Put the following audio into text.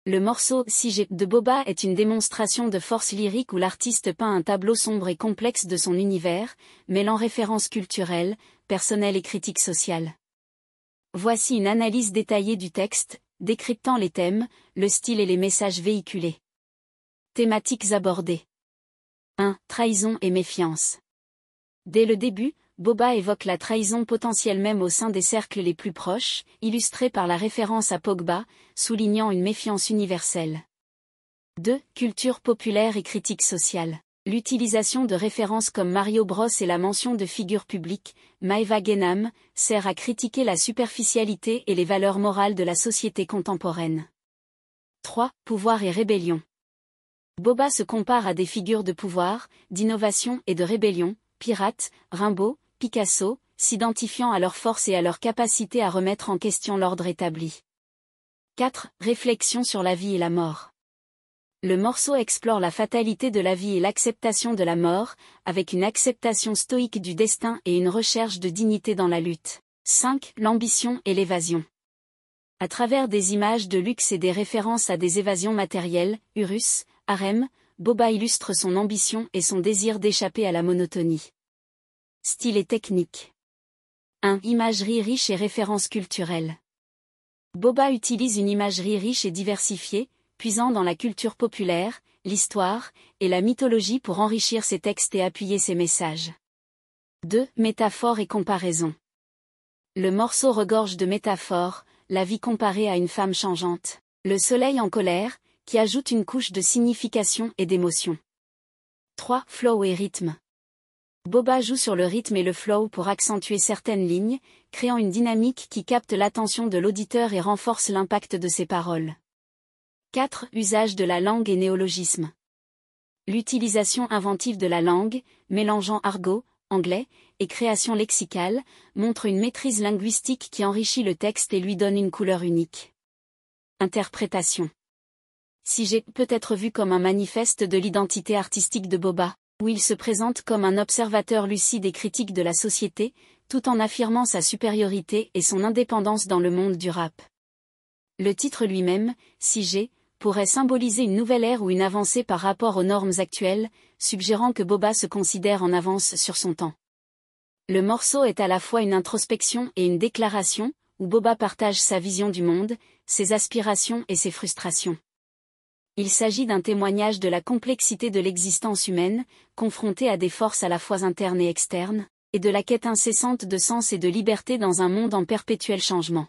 Le morceau « Si j'ai » de Boba est une démonstration de force lyrique où l'artiste peint un tableau sombre et complexe de son univers, mêlant références culturelles, personnelles et critiques sociales. Voici une analyse détaillée du texte, décryptant les thèmes, le style et les messages véhiculés. Thématiques abordées. 1. Trahison et méfiance. Dès le début, Boba évoque la trahison potentielle même au sein des cercles les plus proches, illustrée par la référence à Pogba, soulignant une méfiance universelle. 2. Culture populaire et critique sociale. L'utilisation de références comme Mario Bros et la mention de figures publiques, Maeva Genam, sert à critiquer la superficialité et les valeurs morales de la société contemporaine. 3. Pouvoir et rébellion. Boba se compare à des figures de pouvoir, d'innovation et de rébellion, pirates, Rimbaud, Picasso, s'identifiant à leur force et à leur capacité à remettre en question l'ordre établi. 4. Réflexion sur la vie et la mort. Le morceau explore la fatalité de la vie et l'acceptation de la mort, avec une acceptation stoïque du destin et une recherche de dignité dans la lutte. 5. L'ambition et l'évasion. À travers des images de luxe et des références à des évasions matérielles, Urus, harem, Boba illustre son ambition et son désir d'échapper à la monotonie. Style et technique. 1. Imagerie riche et références culturelles. Boba utilise une imagerie riche et diversifiée, puisant dans la culture populaire, l'histoire, et la mythologie pour enrichir ses textes et appuyer ses messages. 2. Métaphores et comparaisons. Le morceau regorge de métaphores, la vie comparée à une femme changeante, le soleil en colère, qui ajoute une couche de signification et d'émotion. 3. Flow et rythme. Boba joue sur le rythme et le flow pour accentuer certaines lignes, créant une dynamique qui capte l'attention de l'auditeur et renforce l'impact de ses paroles. 4. Usage de la langue et néologisme. L'utilisation inventive de la langue, mélangeant argot, anglais, et création lexicale, montre une maîtrise linguistique qui enrichit le texte et lui donne une couleur unique. Interprétation. Si j'ai peut être vu comme un manifeste de l'identité artistique de Boba, où il se présente comme un observateur lucide et critique de la société, tout en affirmant sa supériorité et son indépendance dans le monde du rap. Le titre lui-même, Si j'ai, pourrait symboliser une nouvelle ère ou une avancée par rapport aux normes actuelles, suggérant que Boba se considère en avance sur son temps. Le morceau est à la fois une introspection et une déclaration, où Boba partage sa vision du monde, ses aspirations et ses frustrations. Il s'agit d'un témoignage de la complexité de l'existence humaine, confrontée à des forces à la fois internes et externes, et de la quête incessante de sens et de liberté dans un monde en perpétuel changement.